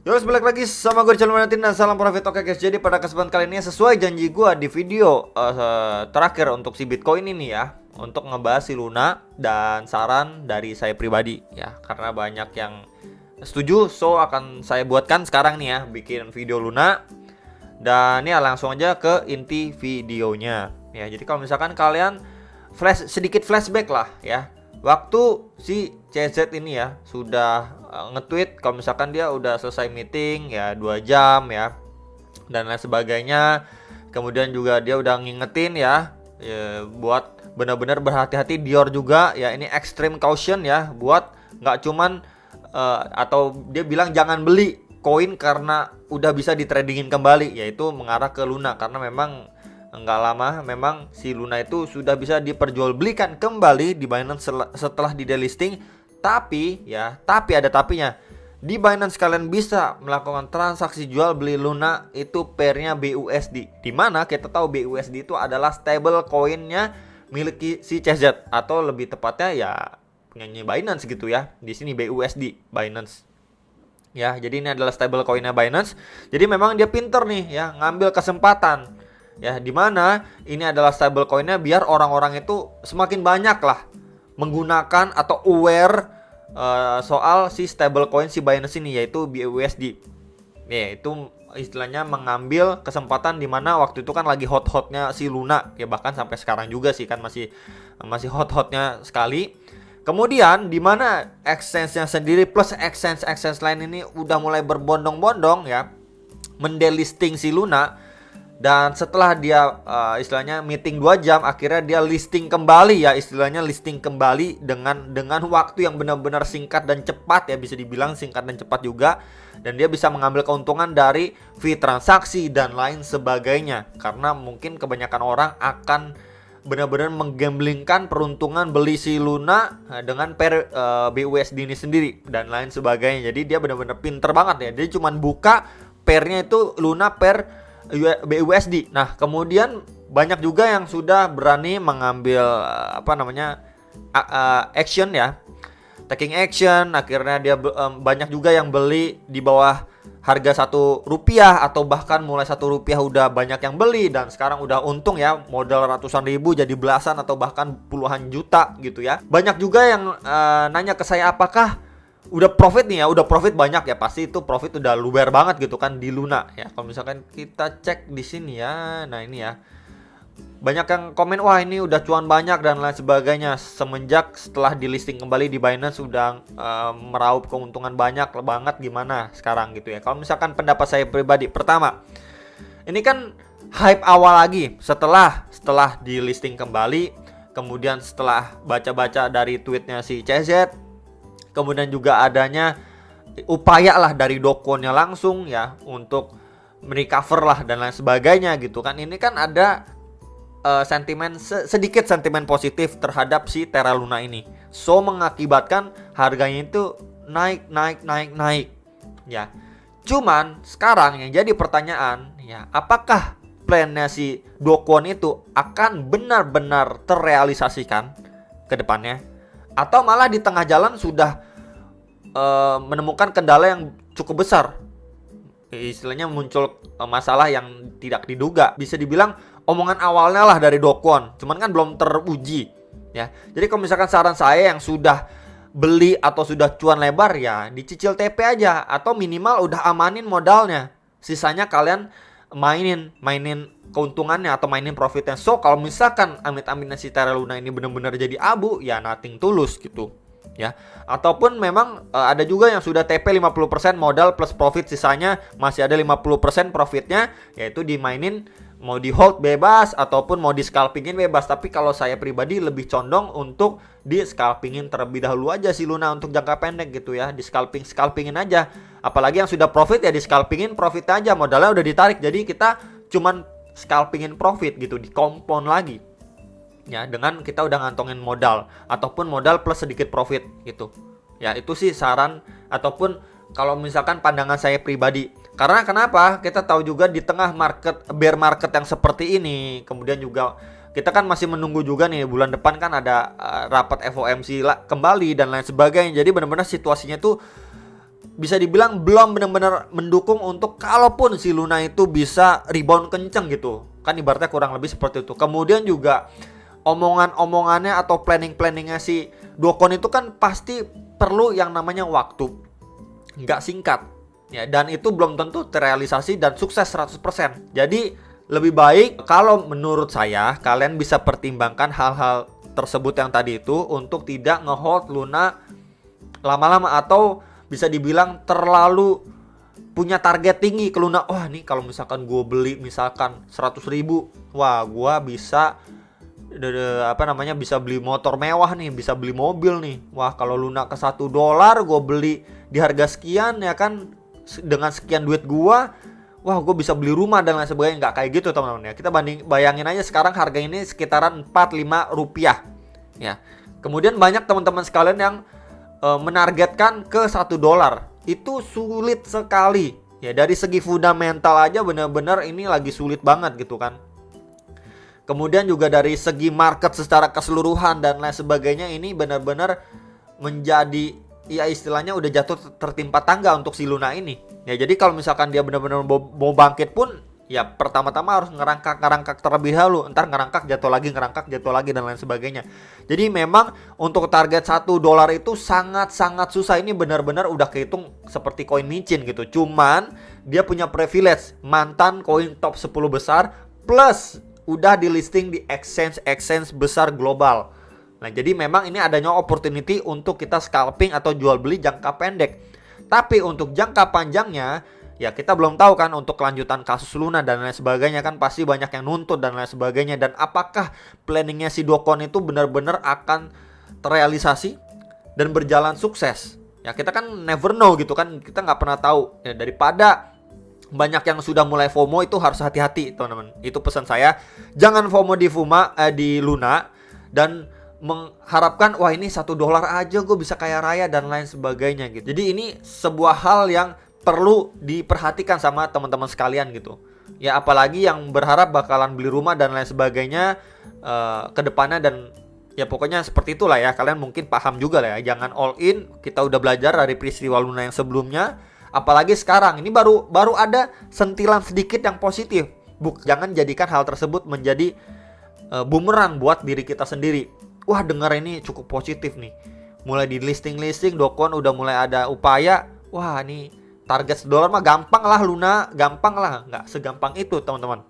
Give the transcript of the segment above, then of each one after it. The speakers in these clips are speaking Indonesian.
Yo, balik lagi sama gue di channel Martin dan salam profit. Oke guys, jadi pada kesempatan kali ini sesuai janji gue di video terakhir untuk si Bitcoin ini ya, untuk ngebahas si Luna dan saran dari saya pribadi ya, karena banyak yang setuju, so akan saya buatkan sekarang nih ya, bikin video Luna. Dan ya langsung aja ke inti videonya ya. Jadi kalau misalkan kalian sedikit flashback lah ya, waktu si CZ ini ya sudah nge-tweet kalau misalkan dia udah selesai meeting ya 2 jam ya dan lain sebagainya. Kemudian juga dia udah ngingetin ya, buat benar-benar berhati-hati. Dior juga ya, ini extreme caution ya, buat nggak cuman atau dia bilang jangan beli koin karena udah bisa ditradingin kembali, yaitu mengarah ke Luna, karena memang nggak lama memang si Luna itu sudah bisa diperjualbelikan kembali di Binance setelah di delisting. Tapi ada tapinya. Di Binance kalian bisa melakukan transaksi jual beli Luna itu pairnya BUSD. Dimana kita tahu BUSD itu adalah stable coinnya milik si CZ, atau lebih tepatnya ya penyanyi Binance gitu ya. Di sini BUSD Binance. Ya, jadi ini adalah stable coinnya Binance. Jadi memang dia pinter nih ya, ngambil kesempatan. Ya, dimana ini adalah stable coinnya biar orang-orang itu semakin banyak lah menggunakan atau aware soal si stable coin si Binance ini, yaitu BUSD. Ya, itu istilahnya mengambil kesempatan dimana waktu itu kan lagi hot-hotnya si Luna ya, bahkan sampai sekarang juga sih kan masih hot-hotnya sekali. Kemudian dimana exchange-nya sendiri plus exchange lain ini udah mulai berbondong-bondong ya mendelisting si Luna. Dan setelah dia istilahnya meeting 2 jam, akhirnya dia listing kembali ya, istilahnya listing kembali dengan waktu yang benar-benar singkat dan cepat ya, bisa dibilang singkat dan cepat juga. Dan dia bisa mengambil keuntungan dari fee transaksi dan lain sebagainya, karena mungkin kebanyakan orang akan benar-benar menggamblingkan peruntungan beli si Luna dengan pair BUSD ini sendiri dan lain sebagainya. Jadi dia benar-benar pinter banget ya, dia cuma buka pairnya itu Luna pair BUSD. Nah, kemudian banyak juga yang sudah berani mengambil action ya, taking action. Akhirnya dia banyak juga yang beli di bawah harga Rp1 atau bahkan mulai Rp1 udah banyak yang beli, dan sekarang udah untung ya, modal ratusan ribu jadi belasan atau bahkan puluhan juta gitu ya. Banyak juga yang nanya ke saya, apakah udah profit nih ya, udah profit banyak ya, pasti itu profit udah luber banget gitu kan di Luna ya. Kalau misalkan kita cek di sini ya, nah ini ya, banyak yang komen wah ini udah cuan banyak dan lain sebagainya semenjak setelah di listing kembali di Binance sudah meraup keuntungan banyak banget. Gimana sekarang gitu ya? Kalau misalkan pendapat saya pribadi, pertama, ini kan hype awal lagi setelah di listing kembali, kemudian setelah baca-baca dari tweetnya si CZ, kemudian juga adanya upaya lah dari Dokonnya langsung ya untuk merecover lah dan lain sebagainya gitu kan. Ini kan ada sedikit sentimen positif terhadap si Terra Luna ini, so mengakibatkan harganya itu naik ya. Cuman sekarang yang jadi pertanyaan ya, apakah plannya si Dokon itu akan benar-benar terrealisasikan ke depannya, atau malah di tengah jalan sudah menemukan kendala yang cukup besar, istilahnya muncul masalah yang tidak diduga. Bisa dibilang omongan awalnya lah dari Dokon, cuman kan belum teruji ya. Jadi kalau misalkan saran saya yang sudah beli atau sudah cuan lebar ya, dicicil TP aja, atau minimal udah amanin modalnya, sisanya kalian mainin keuntungannya atau mainin profitnya. So kalau misalkan amit-amitnya si Terra Luna ini benar-benar jadi abu ya, nothing tulus gitu ya. Ataupun memang ada juga yang sudah TP 50% modal plus profit, sisanya masih ada 50% profitnya, yaitu dimainin, mau di hold bebas ataupun mau di scalpingin bebas. Tapi kalau saya pribadi lebih condong untuk di scalpingin terlebih dahulu aja si Luna untuk jangka pendek gitu ya. Di scalpingin aja, apalagi yang sudah profit ya di scalpingin profit aja, modalnya udah ditarik, jadi kita cuman scalpingin profit gitu, di compound lagi ya, dengan kita udah ngantongin modal ataupun modal plus sedikit profit gitu ya. Itu sih saran ataupun kalau misalkan pandangan saya pribadi. Karena kenapa? Kita tahu juga di tengah bear market yang seperti ini, kemudian juga kita kan masih menunggu juga nih, bulan depan kan ada rapat FOMC kembali dan lain sebagainya. Jadi benar-benar situasinya tuh bisa dibilang belum benar-benar mendukung untuk kalaupun si Luna itu bisa rebound kenceng gitu. Kan ibaratnya kurang lebih seperti itu. Kemudian juga omongan-omongannya atau planning-planningnya si Dokon itu kan pasti perlu yang namanya waktu. Nggak singkat. Ya, dan itu belum tentu terrealisasi dan sukses 100%. Jadi lebih baik kalau menurut saya kalian bisa pertimbangkan hal-hal tersebut yang tadi itu untuk tidak ngehold Luna lama-lama, atau bisa dibilang terlalu punya target tinggi ke Luna. Wah, nih kalau misalkan gue beli misalkan 100.000, wah gue bisa bisa beli motor mewah nih, bisa beli mobil nih. Wah, kalau Luna ke $1 gue beli di harga sekian, ya kan, dengan sekian duit gue, wah gue bisa beli rumah dan lain sebagainya. Nggak kayak gitu teman-teman ya. Kita bayangin aja sekarang harga ini sekitaran 4-5 rupiah ya. Kemudian banyak teman-teman sekalian yang menargetkan ke $1. Itu sulit sekali ya. Dari segi fundamental aja benar-benar ini lagi sulit banget gitu kan. Kemudian juga dari segi market secara keseluruhan dan lain sebagainya, ini benar-benar menjadi, ya istilahnya udah jatuh tertimpa tangga untuk si Luna ini. Ya jadi kalau misalkan dia benar-benar mau bangkit pun, ya pertama-tama harus ngerangkak terlebih dahulu. Ntar ngerangkak jatuh lagi dan lain sebagainya. Jadi memang untuk target $1 itu sangat-sangat susah. Ini benar-benar udah kehitung seperti koin micin gitu. Cuman dia punya privilege mantan koin top 10 besar, plus udah di listing di exchange besar global. Nah, jadi memang ini adanya opportunity untuk kita scalping atau jual beli jangka pendek. Tapi untuk jangka panjangnya, ya kita belum tahu kan untuk kelanjutan kasus Luna dan lain sebagainya, kan pasti banyak yang nuntut dan lain sebagainya. Dan apakah planningnya si Dokon itu benar-benar akan terrealisasi dan berjalan sukses? Ya kita kan never know gitu kan, kita nggak pernah tahu. Ya, daripada banyak yang sudah mulai FOMO, itu harus hati-hati teman-teman. Itu pesan saya, jangan FOMO di Luna dan mengharapkan wah ini $1 aja gue bisa kaya raya dan lain sebagainya gitu. Jadi ini sebuah hal yang perlu diperhatikan sama teman-teman sekalian gitu. Ya apalagi yang berharap bakalan beli rumah dan lain sebagainya ke depannya, dan ya pokoknya seperti itulah ya. Kalian mungkin paham juga lah ya, jangan all in. Kita udah belajar dari peristiwa Luna yang sebelumnya. Apalagi sekarang ini baru ada sentilan sedikit yang positif. Jangan jadikan hal tersebut menjadi bumerang buat diri kita sendiri. Wah, dengar ini cukup positif nih. Mulai di listing Dokon udah mulai ada upaya. Wah, nih target $1 mah gampang lah Luna, gampang lah. Nggak segampang itu teman-teman.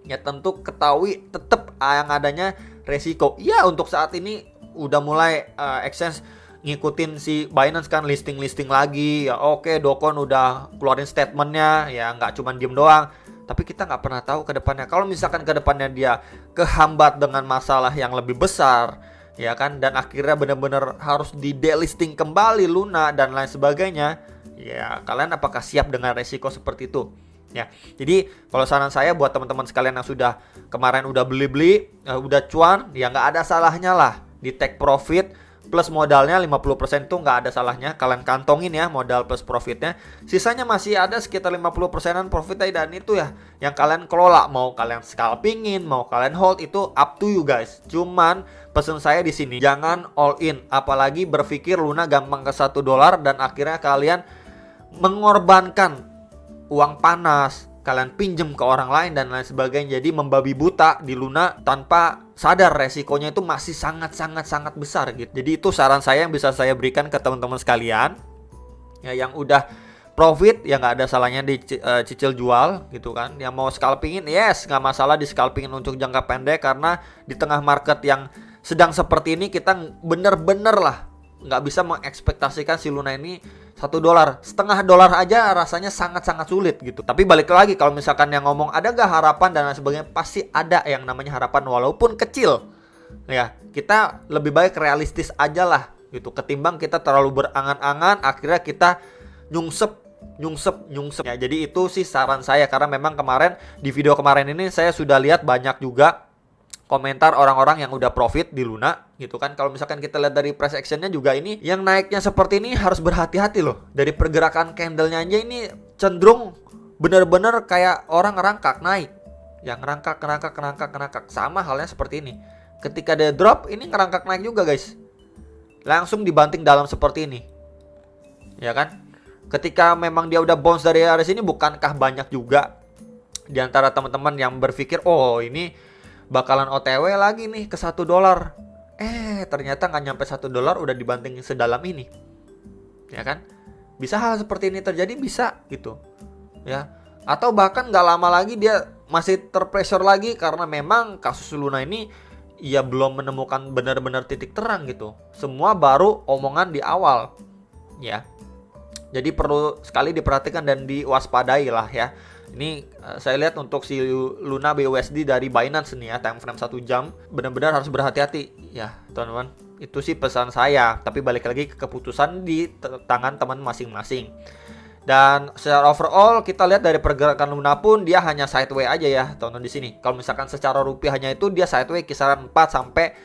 Ya tentu ketahui tetap yang adanya resiko. Ya untuk saat ini udah mulai exchange ngikutin si Binance kan, listing lagi ya. Oke, Dokon udah keluarin statementnya, ya nggak cuma diem doang. Tapi kita nggak pernah tahu ke depannya. Kalau misalkan ke depannya dia kehambat dengan masalah yang lebih besar, ya kan, dan akhirnya benar-benar harus di delisting kembali Luna dan lain sebagainya, ya kalian apakah siap dengan resiko seperti itu? Ya, jadi kalau saran saya buat teman-teman sekalian yang sudah kemarin udah beli-beli, udah cuan, ya nggak ada salahnya lah di take profit plus modalnya 50% itu nggak ada salahnya kalian kantongin ya, modal plus profitnya. Sisanya masih ada sekitar 50%an profitnya, dan itu ya yang kalian kelola. Mau kalian scalpingin, mau kalian hold, itu up to you guys. Cuman pesan saya di sini jangan all in, apalagi berpikir Luna gampang ke $1 dan akhirnya kalian mengorbankan uang panas, kalian pinjem ke orang lain dan lain sebagainya. Jadi membabi buta di Luna tanpa sadar resikonya itu masih sangat besar gitu. Jadi itu saran saya yang bisa saya berikan ke teman-teman sekalian. Ya yang udah profit ya nggak ada salahnya dicicil jual gitu kan. Yang mau scalpingin, yes nggak masalah di scalpingin untuk jangka pendek, karena di tengah market yang sedang seperti ini kita bener-bener lah nggak bisa mengekspektasikan si Luna ini $1, setengah dolar aja rasanya sangat sulit gitu. Tapi balik lagi, kalau misalkan yang ngomong ada gak harapan dan lain sebagainya, pasti ada yang namanya harapan walaupun kecil. Ya kita lebih baik realistis aja lah gitu, ketimbang kita terlalu berangan-angan akhirnya kita nyungsep. Ya jadi itu sih saran saya, karena memang kemarin di video kemarin ini saya sudah lihat banyak juga komentar orang-orang yang udah profit di Luna gitu kan. Kalau misalkan kita lihat dari price actionnya juga, ini yang naiknya seperti ini harus berhati-hati loh. Dari pergerakan candlenya aja ini cenderung bener-bener kayak orang ngerangkak naik, yang ngerangkak. Sama halnya seperti ini, ketika dia drop ini ngerangkak naik juga guys, langsung dibanting dalam seperti ini ya kan. ketika memang dia udah bounce dari area sini, bukankah banyak juga di antara teman-teman yang berpikir, oh ini bakalan OTW lagi nih ke $1. Ternyata nggak nyampe $1 udah dibanting sedalam ini, ya kan? Bisa hal seperti ini terjadi, bisa gitu, ya. Atau bahkan nggak lama lagi dia masih terpressure lagi karena memang kasus Luna ini ya belum menemukan benar-benar titik terang gitu. Semua baru omongan di awal, ya. Jadi perlu sekali diperhatikan dan diwaspadai lah ya. Ini saya lihat untuk si Luna BUSD dari Binance nih ya, time frame 1 jam, benar-benar harus berhati-hati ya teman-teman. Itu sih pesan saya, tapi balik lagi ke keputusan di tangan teman masing-masing. Dan secara overall kita lihat dari pergerakan Luna pun dia hanya sideways aja ya teman-teman di sini. Kalau misalkan secara rupiahnya itu dia sideways kisaran 4 sampai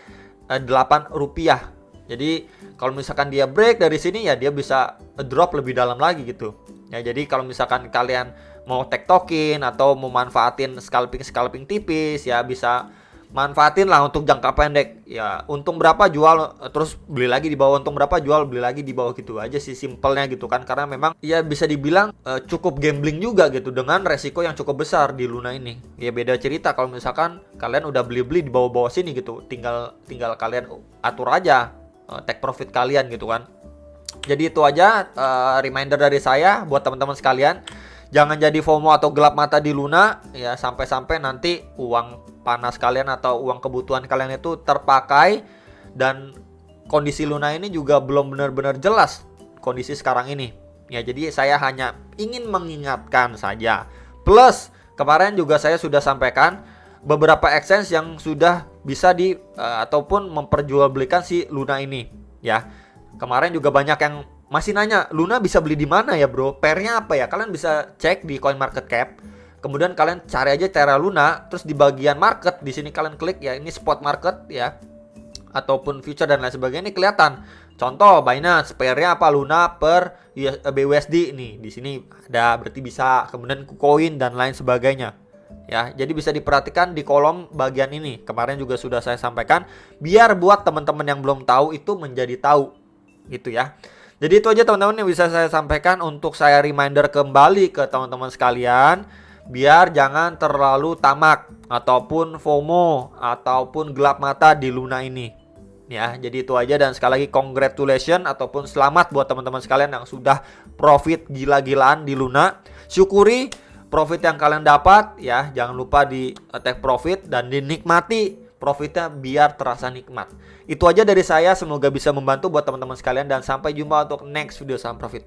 8 rupiah. Jadi kalau misalkan dia break dari sini ya dia bisa drop lebih dalam lagi gitu. Ya jadi kalau misalkan kalian mau tektokin atau mau manfaatin scalping tipis ya bisa manfaatin lah untuk jangka pendek. Ya untung berapa jual terus beli lagi di bawah, untung berapa jual beli lagi di bawah, gitu aja sih simpelnya gitu kan. Karena memang ya bisa dibilang cukup gambling juga gitu dengan resiko yang cukup besar di Luna ini. Ya beda cerita kalau misalkan kalian udah beli-beli di bawah-bawah sini gitu. Tinggal kalian atur aja take profit kalian gitu kan. Jadi itu aja reminder dari saya buat teman-teman sekalian. Jangan jadi FOMO atau gelap mata di Luna ya, sampai-sampai nanti uang panas kalian atau uang kebutuhan kalian itu terpakai. Dan kondisi Luna ini juga belum benar-benar jelas kondisi sekarang ini. Ya jadi saya hanya ingin mengingatkan saja. Plus kemarin juga saya sudah sampaikan beberapa exchange yang sudah bisa ataupun memperjualbelikan si Luna ini ya. Kemarin juga banyak yang masih nanya, Luna bisa beli di mana ya bro? Pairnya apa ya? Kalian bisa cek di CoinMarketCap. Kemudian kalian cari aja Terra Luna, terus di bagian market di sini kalian klik ya, ini spot market ya, ataupun future dan lain sebagainya, ini kelihatan. Contoh Binance, pairnya apa? Luna per BUSD nih. Di sini ada, berarti bisa. Kemudian KuCoin dan lain sebagainya. Ya, jadi bisa diperhatikan di kolom bagian ini. Kemarin juga sudah saya sampaikan biar buat teman-teman yang belum tahu itu menjadi tahu gitu ya. Jadi itu aja teman-teman yang bisa saya sampaikan untuk saya reminder kembali ke teman-teman sekalian biar jangan terlalu tamak ataupun FOMO ataupun gelap mata di Luna ini. Ya, jadi itu aja dan sekali lagi congratulations ataupun selamat buat teman-teman sekalian yang sudah profit gila-gilaan di Luna. Syukuri profit yang kalian dapat ya, jangan lupa di take profit dan dinikmati profitnya biar terasa nikmat. Itu aja dari saya, semoga bisa membantu buat teman-teman sekalian dan sampai jumpa untuk next video saham profit.